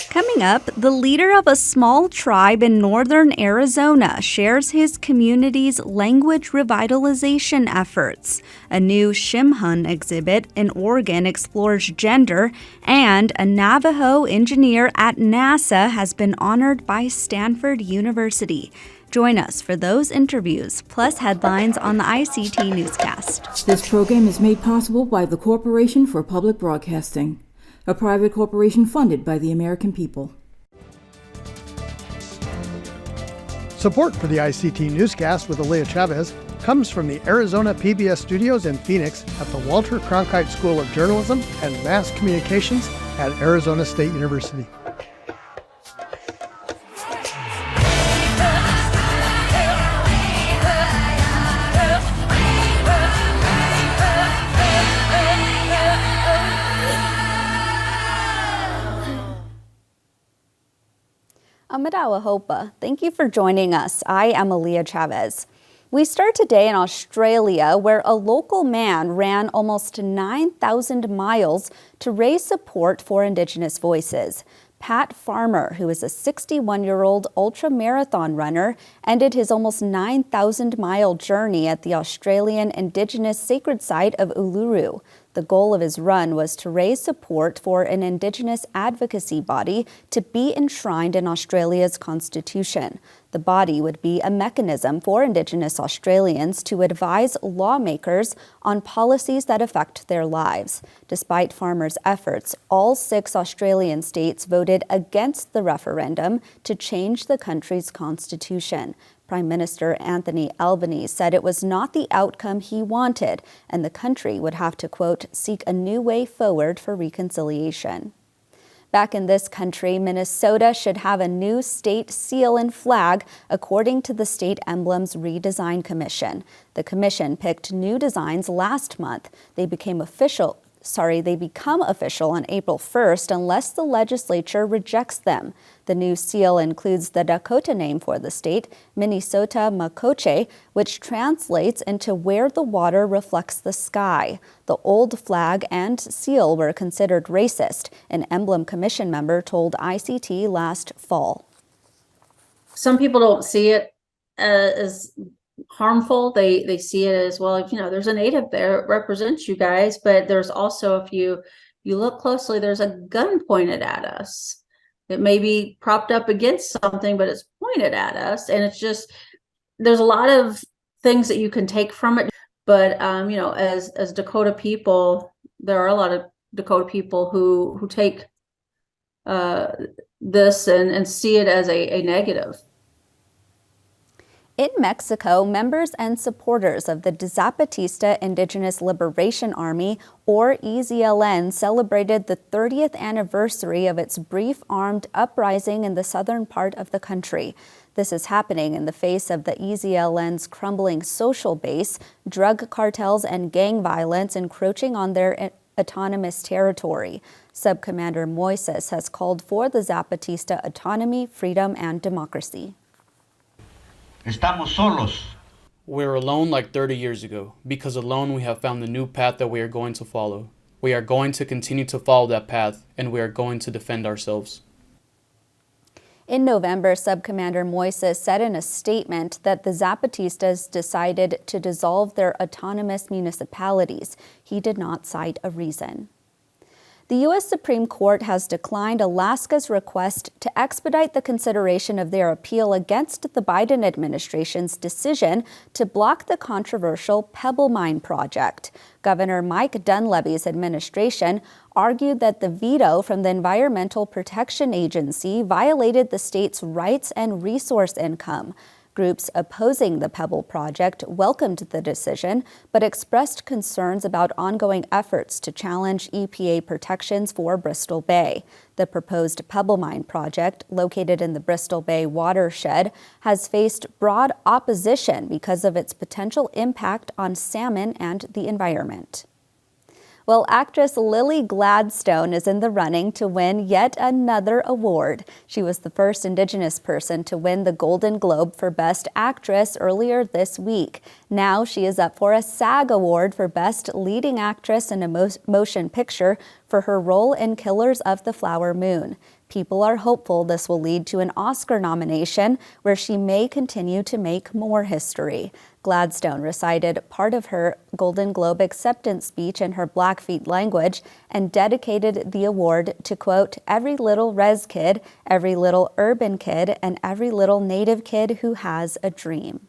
Coming up, the leader of a small tribe in northern Arizona shares his community's language revitalization efforts. A new Shimhun exhibit in Oregon explores gender, and a Navajo engineer at NASA has been honored by Stanford University. Join us for those interviews, plus headlines on the ICT Newscast. This program is made possible by the Corporation for Public Broadcasting, a private corporation funded by the American people. Support for the ICT Newscast with Aliyah Chavez comes from the Arizona PBS studios in Phoenix at the Walter Cronkite School of Journalism and Mass Communications at Arizona State University. Amadawa Hopa, thank you for joining us. I am Aliyah Chavez. We start today in Australia, where a local man ran almost 9,000 miles to raise support for Indigenous voices. Pat Farmer, who is a 61-year-old ultra-marathon runner, ended his almost 9,000-mile journey at the Australian Indigenous sacred site of Uluru. The goal of his run was to raise support for an Indigenous advocacy body to be enshrined in Australia's constitution. The body would be a mechanism for Indigenous Australians to advise lawmakers on policies that affect their lives. Despite Farmer's efforts, all 6 Australian states voted against the referendum to change the country's constitution. Prime Minister Anthony Albanese said it was not the outcome he wanted, and the country would have to, quote, seek a new way forward for reconciliation. Back in this country, Minnesota should have a new state seal and flag, according to the State Emblems Redesign Commission. The commission picked new designs last month. They become official on April 1st unless the legislature rejects them. The new seal includes the Dakota name for the state, Minnesota Makoche, which translates into where the water reflects the sky. The old flag and seal were considered racist, an Emblem Commission member told ICT last fall. Some people don't see it as harmful. They see it as, well, there's a native there, it represents you guys, but there's also, if you look closely, there's a gun pointed at us. It may be propped up against something, but it's pointed at us, and it's just, there's a lot of things that you can take from it. But as Dakota people, there are a lot of Dakota people who take this and see it as a negative. In Mexico, members and supporters of the Zapatista Indigenous Liberation Army, or EZLN, celebrated the 30th anniversary of its brief armed uprising in the southern part of the country. This is happening in the face of the EZLN's crumbling social base, drug cartels, and gang violence encroaching on their autonomous territory. Subcommander Moises has called for the Zapatista autonomy, freedom, and democracy. Estamos solos. We're alone like 30 years ago, because alone we have found the new path that we are going to follow. We are going to continue to follow that path, and we are going to defend ourselves. In November, Subcommander Moises said in a statement that the Zapatistas decided to dissolve their autonomous municipalities. He did not cite a reason. The U.S. Supreme Court has declined Alaska's request to expedite the consideration of their appeal against the Biden administration's decision to block the controversial Pebble mine project. Governor Mike Dunleavy's administration argued that the veto from the Environmental Protection Agency violated the state's rights and resource income. Groups opposing the Pebble project welcomed the decision, but expressed concerns about ongoing efforts to challenge EPA protections for Bristol Bay. The proposed Pebble mine project, located in the Bristol Bay watershed, has faced broad opposition because of its potential impact on salmon and the environment. Well, actress Lily Gladstone is in the running to win yet another award. She was the first Indigenous person to win the Golden Globe for Best Actress earlier this week. Now she is up for a SAG Award for Best Leading Actress in a Motion Picture for her role in Killers of the Flower Moon. People are hopeful this will lead to an Oscar nomination, where she may continue to make more history. Gladstone recited part of her Golden Globe acceptance speech in her Blackfeet language and dedicated the award to, quote, every little res kid, every little urban kid, and every little Native kid who has a dream.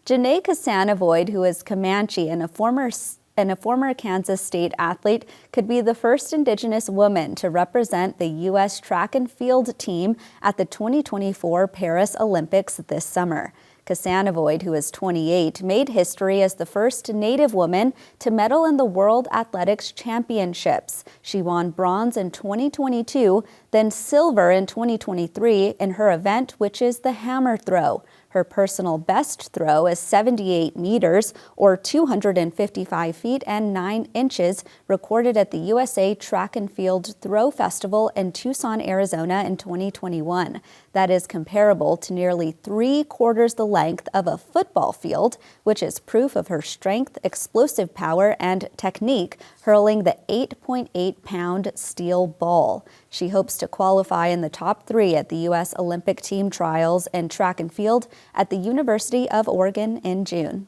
Janae Casanavoid, who is Comanche and a former Kansas State athlete, could be the first Indigenous woman to represent the U.S. track and field team at the 2024 Paris Olympics this summer. Casanavoid, who is 28, made history as the first Native woman to medal in the World Athletics Championships. She won bronze in 2022, then silver in 2023 in her event, which is the hammer throw. Her personal best throw is 78 meters, or 255 feet and 9 inches, recorded at the USA Track and Field Throw Festival in Tucson, Arizona in 2021. That is comparable to nearly 3/4 the length of a football field, which is proof of her strength, explosive power, and technique, hurling the 8.8-pound steel ball. She hopes to qualify in the top 3 at the U.S. Olympic team trials in track and field at the University of Oregon in June.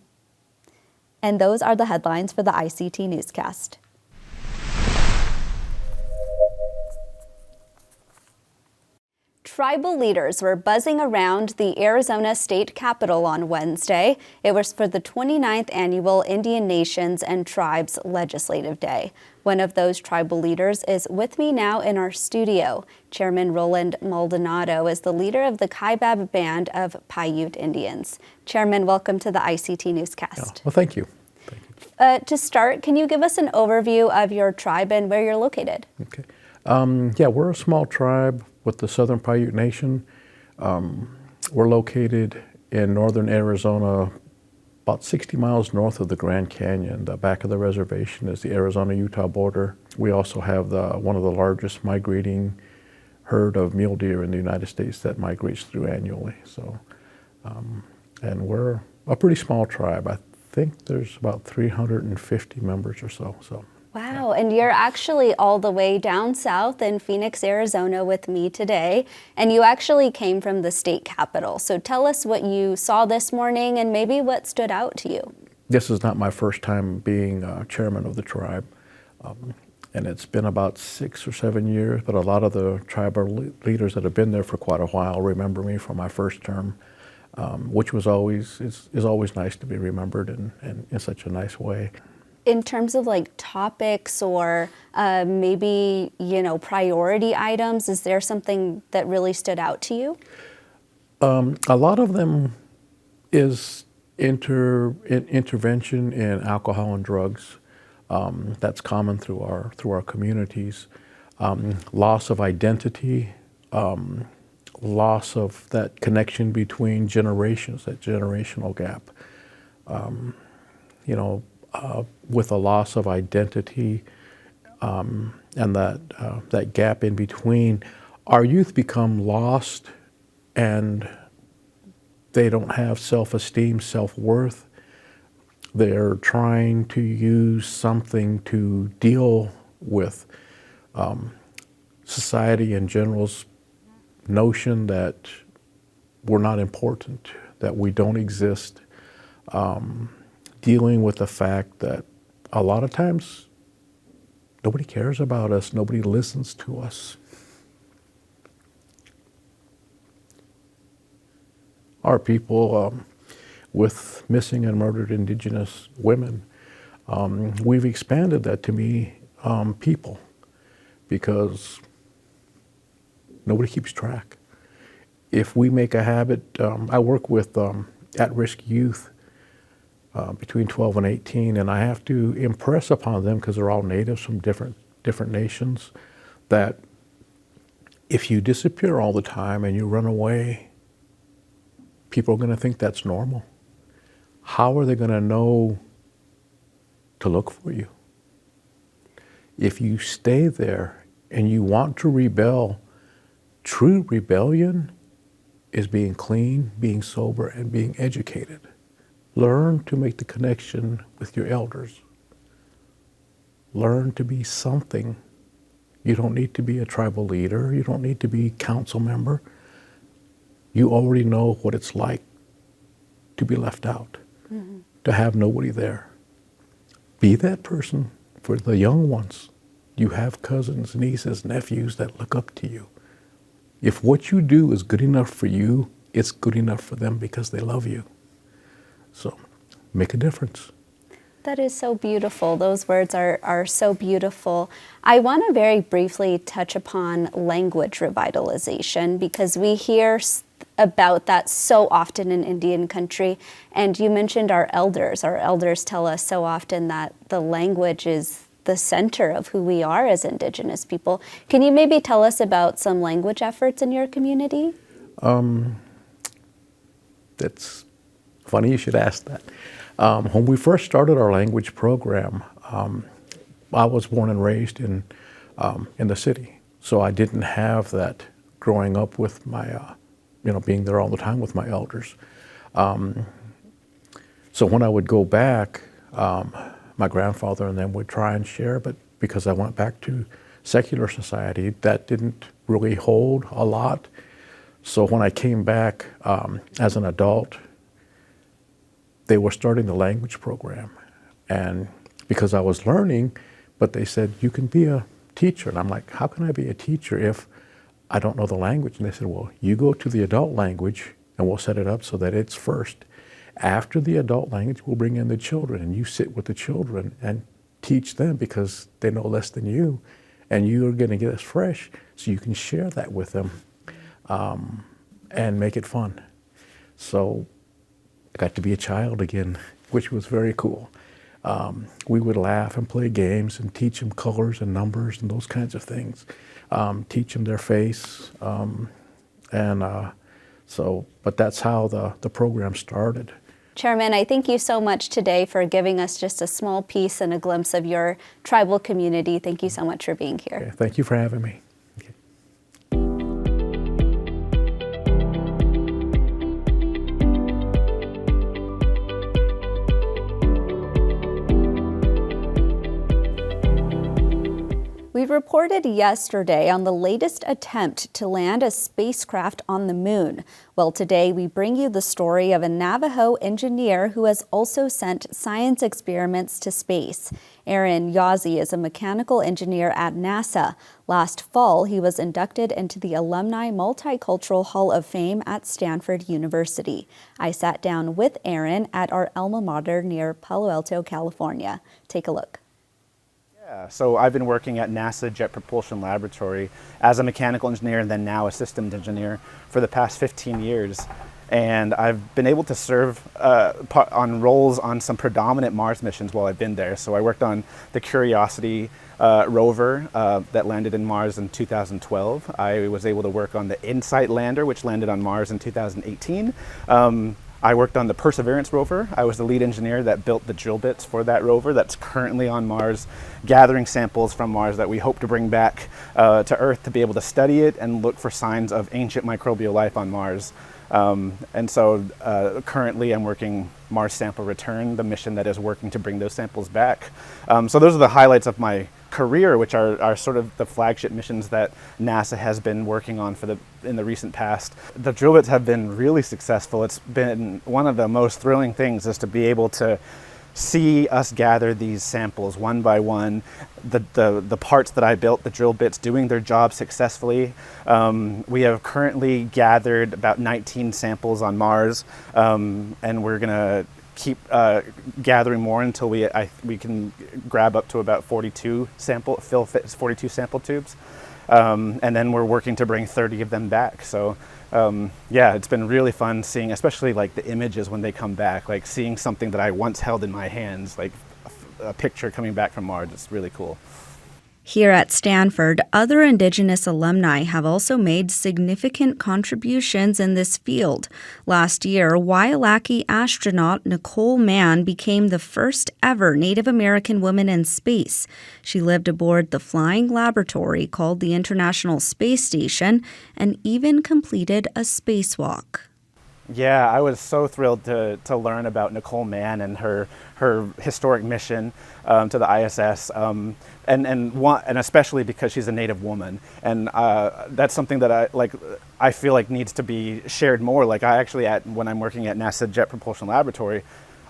And those are the headlines for the ICT Newscast. Tribal leaders were buzzing around the Arizona State Capitol on Wednesday. It was for the 29th annual Indian Nations and Tribes Legislative Day. One of those tribal leaders is with me now in our studio. Chairman Roland Maldonado is the leader of the Kaibab Band of Paiute Indians. Chairman, welcome to the ICT Newscast. Well, thank you. To start, can you give us an overview of your tribe and where you're located? Okay. We're a small tribe with the Southern Paiute Nation. We're located in northern Arizona, about 60 miles north of the Grand Canyon. The back of the reservation is the Arizona-Utah border. We also have one of the largest migrating herd of mule deer in the United States that migrates through annually. So, and we're a pretty small tribe. I think there's about 350 members or so. Wow, and you're actually all the way down south in Phoenix, Arizona with me today, and you actually came from the state capitol. So tell us what you saw this morning and maybe what stood out to you. This is not my first time being chairman of the tribe, and it's been about 6 or 7 years, but a lot of the tribal leaders that have been there for quite a while remember me from my first term, which was is always nice to be remembered in such a nice way. In terms of like topics or maybe, priority items, is there something that really stood out to you? A lot of them is intervention in alcohol and drugs. That's common through our communities. Loss of identity, loss of that connection between generations, that generational gap. With a loss of identity and that gap in between, our youth become lost and they don't have self-esteem, self-worth. They're trying to use something to deal with society in general's notion that we're not important, that we don't exist. Dealing with the fact that a lot of times nobody cares about us, nobody listens to us. Our people with missing and murdered Indigenous women, we've expanded that to me, people, because nobody keeps track. If we make a habit, I work with at-risk youth between 12 and 18, and I have to impress upon them, because they're all natives from different nations, that if you disappear all the time and you run away, people are going to think that's normal. How are they going to know to look for you? If you stay there and you want to rebel, true rebellion is being clean, being sober, and being educated. Learn to make the connection with your elders. Learn to be something. You don't need to be a tribal leader. You don't need to be council member. You already know what it's like to be left out, to have nobody there. Be that person for the young ones. You have cousins, nieces, nephews that look up to you. If what you do is good enough for you, it's good enough for them because they love you. So make a difference. That is so beautiful. Those words are so beautiful. I want to very briefly touch upon language revitalization because we hear about that so often in Indian country. And you mentioned our elders. Our elders tell us so often that the language is the center of who we are as Indigenous people. Can you maybe tell us about some language efforts in your community? That's funny you should ask that. When we first started our language program, I was born and raised in the city, so I didn't have that growing up with my, being there all the time with my elders. So when I would go back, my grandfather and them would try and share, but because I went back to secular society, that didn't really hold a lot. So when I came back as an adult, they were starting the language program. And because I was learning, but they said, you can be a teacher. And I'm like, how can I be a teacher if I don't know the language? And they said, well, you go to the adult language and we'll set it up so that it's first. After the adult language, we'll bring in the children and you sit with the children and teach them because they know less than you. And you're going to get us fresh so you can share that with them and make it fun. So I got to be a child again, which was very cool. We would laugh and play games and teach them colors and numbers and those kinds of things. Teach them their face. But that's how the program started. Chairman, I thank you so much today for giving us just a small piece and a glimpse of your tribal community. Thank you so much for being here. Okay, thank you for having me. We reported yesterday on the latest attempt to land a spacecraft on the moon. Well, today we bring you the story of a Navajo engineer who has also sent science experiments to space. Aaron Yazzie is a mechanical engineer at NASA. Last fall, he was inducted into the Alumni Multicultural Hall of Fame at Stanford University. I sat down with Aaron at our alma mater near Palo Alto, California. Take a look. So I've been working at NASA Jet Propulsion Laboratory as a mechanical engineer and then now a systems engineer for the past 15 years. And I've been able to serve on roles on some predominant Mars missions while I've been there. So I worked on the Curiosity rover that landed in Mars in 2012. I was able to work on the InSight lander, which landed on Mars in 2018. I worked on the Perseverance rover. I was the lead engineer that built the drill bits for that rover that's currently on Mars, gathering samples from Mars that we hope to bring back to Earth to be able to study it and look for signs of ancient microbial life on Mars. Currently I'm working Mars Sample Return, the mission that is working to bring those samples back. So those are the highlights of my career, which are sort of the flagship missions that NASA has been working on in the recent past. The drill bits have been really successful. It's been one of the most thrilling things is to be able to see us gather these samples one by one, the parts that I built, the drill bits, doing their job successfully. We have currently gathered about 19 samples on Mars, and we're gonna keep gathering more until we can grab up to about 42 sample tubes, and then we're working to bring 30 of them back. So yeah, it's been really fun seeing, especially like the images when they come back, like seeing something that I once held in my hands, like a picture coming back from Mars. It's really cool. Here at Stanford, other Indigenous alumni have also made significant contributions in this field. Last year, Wailaki astronaut Nicole Mann became the first ever Native American woman in space. She lived aboard the flying laboratory called the International Space Station and even completed a spacewalk. Yeah, I was so thrilled to learn about Nicole Mann and her historic mission to the ISS, and especially because she's a Native woman, and that's something that I feel like needs to be shared more. Like I actually, when I'm working at NASA Jet Propulsion Laboratory,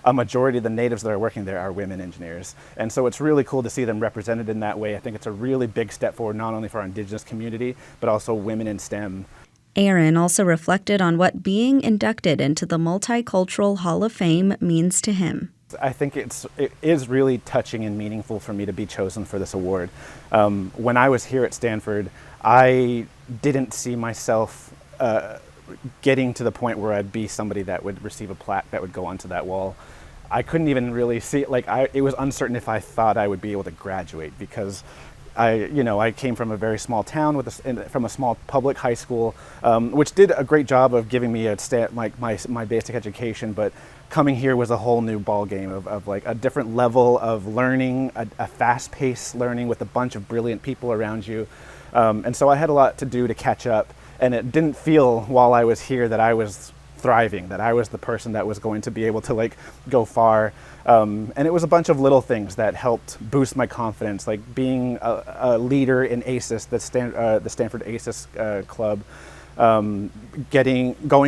a majority of the natives that are working there are women engineers, and so it's really cool to see them represented in that way. I think it's a really big step forward, not only for our Indigenous community, but also women in STEM. Aaron also reflected on what being inducted into the Multicultural Hall of Fame means to him. I think it is really touching and meaningful for me to be chosen for this award. When I was here at Stanford, I didn't see myself getting to the point where I'd be somebody that would receive a plaque that would go onto that wall. I couldn't even really see it. It was uncertain if I thought I would be able to graduate, because I came from a very small town from a small public high school, which did a great job of giving me my basic education. But coming here was a whole new ball game of like a different level of learning, a fast-paced learning with a bunch of brilliant people around you, and so I had a lot to do to catch up. And it didn't feel while I was here that I was thriving, that I was the person that was going to be able to go far. And it was a bunch of little things that helped boost my confidence, like being a leader in ACES, the Stanford ACES club, going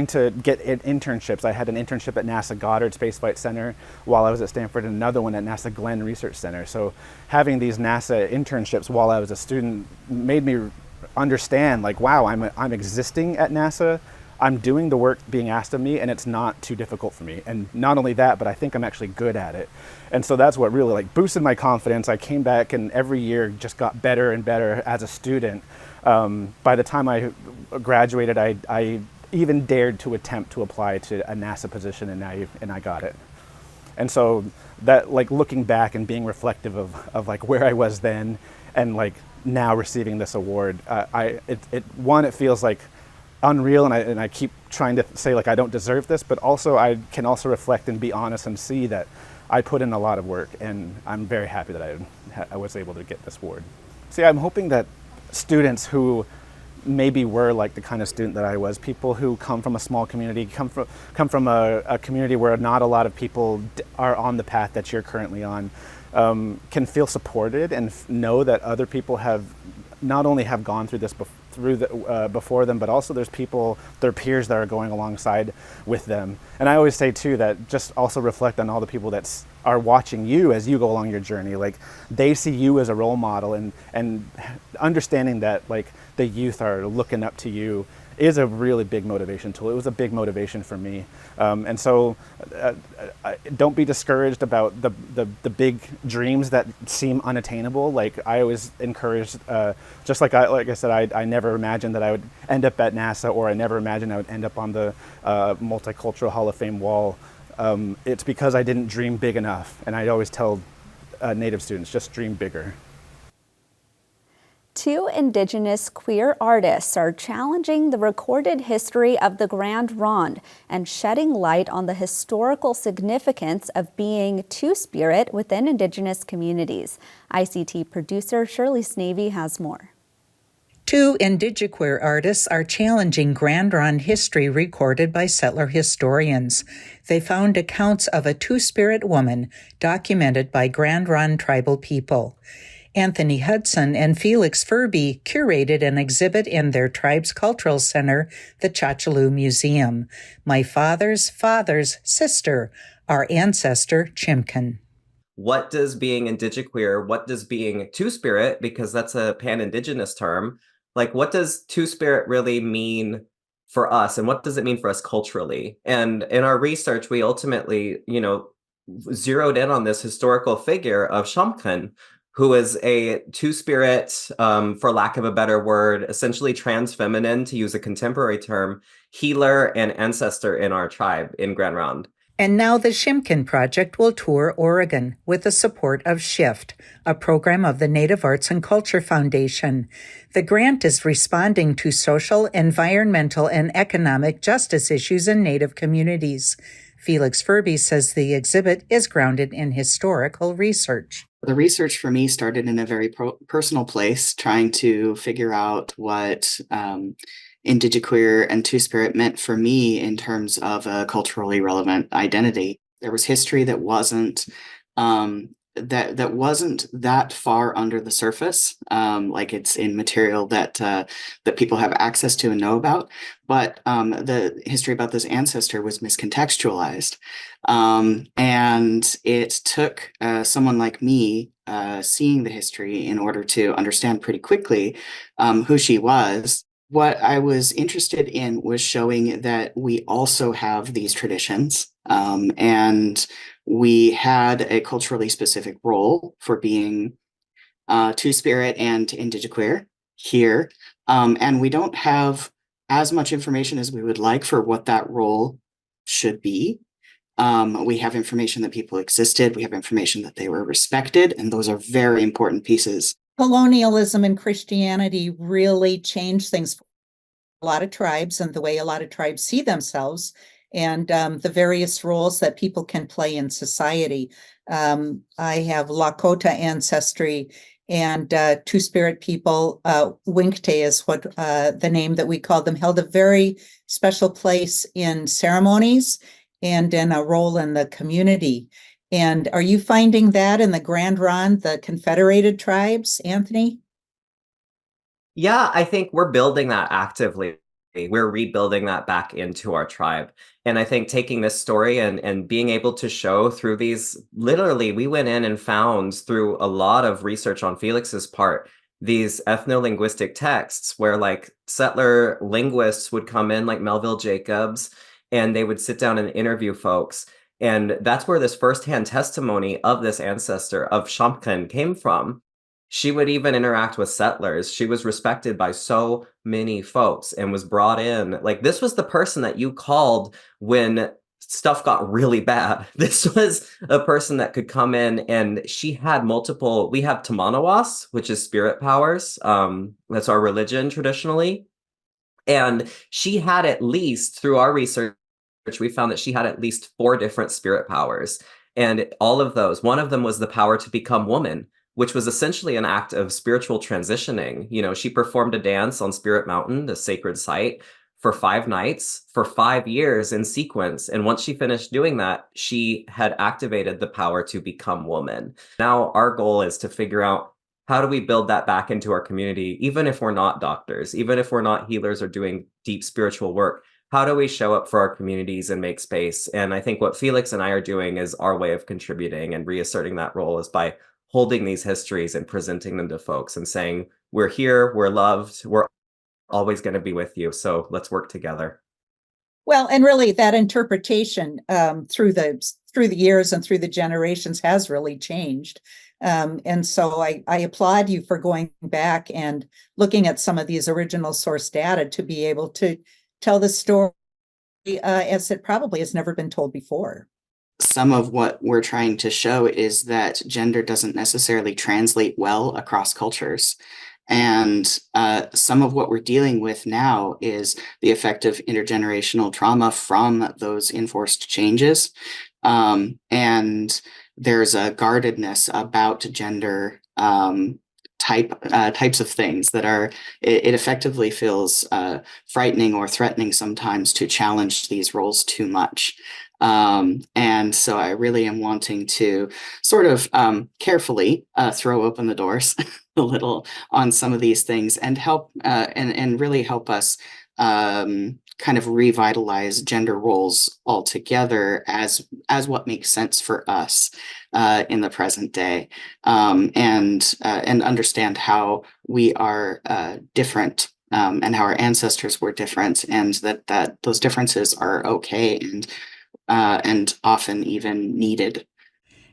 to get internships. I had an internship at NASA Goddard Space Flight Center while I was at Stanford, and another one at NASA Glenn Research Center. So having these NASA internships while I was a student made me understand, wow, I'm existing at NASA. I'm doing the work being asked of me, and it's not too difficult for me. And not only that, but I think I'm actually good at it. And so that's what really boosted my confidence. I came back and every year just got better and better as a student. By the time I graduated, I even dared to attempt to apply to a NASA position, and I got it. And so that, looking back and being reflective of where I was then and now receiving this award, it feels unreal, and I keep trying to say I don't deserve this, but also I can also reflect and be honest and see that I put in a lot of work, and I'm very happy that I was able to get this award. See, I'm hoping that students who maybe were the kind of student that I was, people who come from a small community, come from a community where not a lot of people are on the path that you're currently on, can feel supported and know that other people have not only have gone through this before them, but also there's people, their peers, that are going alongside with them. And I always say too that just also reflect on all the people that are watching you as you go along your journey. They see you as a role model, and understanding that the youth are looking up to you is a really big motivation tool. It was a big motivation for me. And so don't be discouraged about the big dreams that seem unattainable. I always encourage, just like I said, I never imagined that I would end up at NASA, or I never imagined I would end up on the Multicultural Hall of Fame wall. It's because I didn't dream big enough. And I always tell Native students, just dream bigger. Two Indigenous queer artists are challenging the recorded history of the Grand Ronde and shedding light on the historical significance of being Two-Spirit within Indigenous communities. ICT producer Shirley Snavy has more. Two indigiqueer artists are challenging Grand Ronde history recorded by settler historians. They found accounts of a Two-Spirit woman documented by Grand Ronde tribal people. Anthony Hudson and Felix Furby curated an exhibit in their tribe's cultural center, the Chachaloo Museum. My father's father's sister, our ancestor, Chimkin. What does being indigiqueer, what does being Two-Spirit, because that's a pan-Indigenous term, what does Two-Spirit really mean for us, and what does it mean for us culturally? And in our research, we ultimately, zeroed in on this historical figure of Chimkin, who is a Two-Spirit, for lack of a better word, essentially trans feminine, to use a contemporary term, healer and ancestor in our tribe in Grand Ronde. And now the Chimkin Project will tour Oregon with the support of SHIFT, a program of the Native Arts and Culture Foundation. The grant is responding to social, environmental, and economic justice issues in Native communities. Felix Furby says the exhibit is grounded in historical research. The research for me started in a very personal place, trying to figure out what indigiqueer and two-spirit meant for me in terms of a culturally relevant identity. There was history that wasn't that wasn't that far under the surface, like it's in material that that people have access to and know about. But the history about this ancestor was miscontextualized, and it took someone like me seeing the history in order to understand pretty quickly who she was. What I was interested in was showing that we also have these traditions, and we had a culturally specific role for being two-spirit and indigiqueer here, and we don't have as much information as we would like for what that role should be. We have information that people existed, we have information that they were respected, and those are very important pieces. Colonialism and Christianity really changed things for a lot of tribes and the way a lot of tribes see themselves, and the various roles that people can play in society. I have Lakota ancestry, and two-spirit people, Winkte is what the name that we call them, held a very special place in ceremonies and in a role in the community. And are you finding that in the Grand Ronde, the Confederated Tribes, Anthony? Yeah, I think we're building that actively. We're rebuilding that back into our tribe. And I think taking this story and being able to show through these, literally, we went in and found through a lot of research on Felix's part, these ethno-linguistic texts where like settler linguists would come in like Melville Jacobs, and they would sit down and interview folks. And that's where this firsthand testimony of this ancestor of Shampkin came from. She would even interact with settlers. She was respected by so many folks and was brought in. Like, this was the person that you called when stuff got really bad. This was a person that could come in, and she had multiple. We have Tamanawas, which is spirit powers. That's our religion traditionally. And she had at least, through our research, we found that she had at least 4 different spirit powers. And all of those, one of them was the power to become woman, which was essentially an act of spiritual transitioning. You know, she performed a dance on Spirit Mountain, the sacred site, for 5 nights, for 5 years in sequence. And once she finished doing that, she had activated the power to become woman. Now our goal is to figure out, how do we build that back into our community, even if we're not doctors, even if we're not healers or doing deep spiritual work? How do we show up for our communities and make space? And I think what Felix and I are doing is our way of contributing and reasserting that role is by holding these histories and presenting them to folks and saying, we're here, we're loved, we're always going to be with you. So let's work together. Well, and really that interpretation through the years and through the generations has really changed. And so I applaud you for going back and looking at some of these original source data to be able to tell the story as it probably has never been told before. Some of what we're trying to show is that gender doesn't necessarily translate well across cultures. And some of what we're dealing with now is the effect of intergenerational trauma from those enforced changes. And there's a guardedness about gender types of things that are, it effectively feels frightening or threatening sometimes to challenge these roles too much. And so I really am wanting to sort of carefully throw open the doors a little on some of these things and help and really help us kind of revitalize gender roles altogether as what makes sense for us in the present day, and understand how we are different. And how our ancestors were different, and that those differences are okay and often even needed.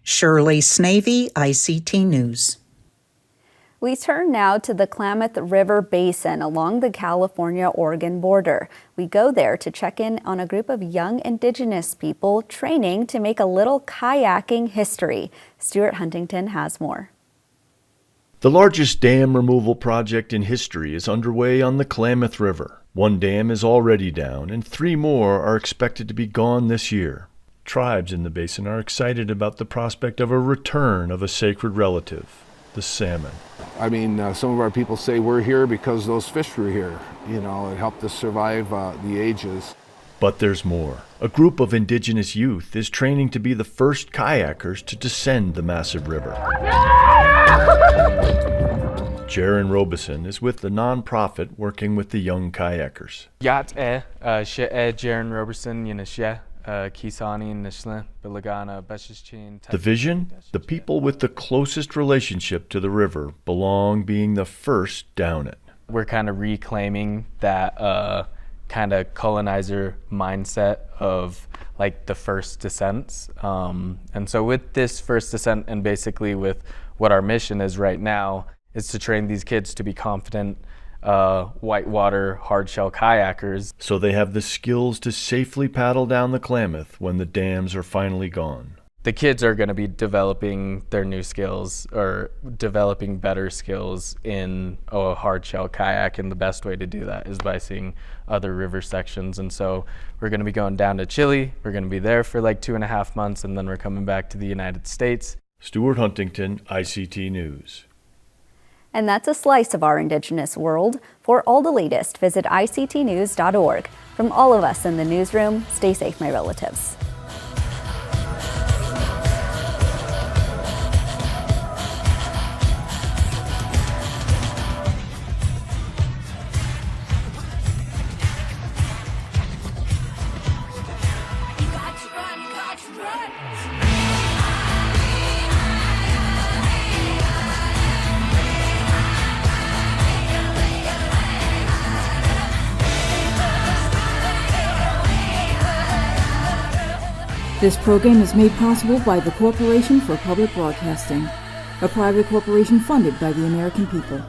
Shirley Snavy, ICT News. We turn now to the Klamath River Basin along the California-Oregon border. We go there to check in on a group of young Indigenous people training to make a little kayaking history. Stuart Huntington has more. The largest dam removal project in history is underway on the Klamath River. 1 dam is already down, and 3 more are expected to be gone this year. Tribes in the basin are excited about the prospect of a return of a sacred relative, the salmon. I mean, some of our people say we're here because those fish were here. You know, it helped us survive the ages. But there's more. A group of indigenous youth is training to be the first kayakers to descend the massive river. Jaron Robeson is with the nonprofit working with the young kayakers. Jaron Robeson, The vision? The people with the closest relationship to the river belong being the first down it. We're kind of reclaiming that kind of colonizer mindset of like the first descents. And so with this first descent, and basically with what our mission is right now, is to train these kids to be confident whitewater hardshell kayakers. So they have the skills to safely paddle down the Klamath when the dams are finally gone. The kids are going to be developing their new skills, or developing better skills in a hardshell kayak, and the best way to do that is by seeing other river sections. And so we're going to be going down to Chile. We're going to be there for like 2.5 months, and then we're coming back to the United States. Stuart Huntington, ICT News. And that's a slice of our Indigenous world. For all the latest, visit ictnews.org. From all of us in the newsroom, stay safe, my relatives. This program is made possible by the Corporation for Public Broadcasting, a private corporation funded by the American people.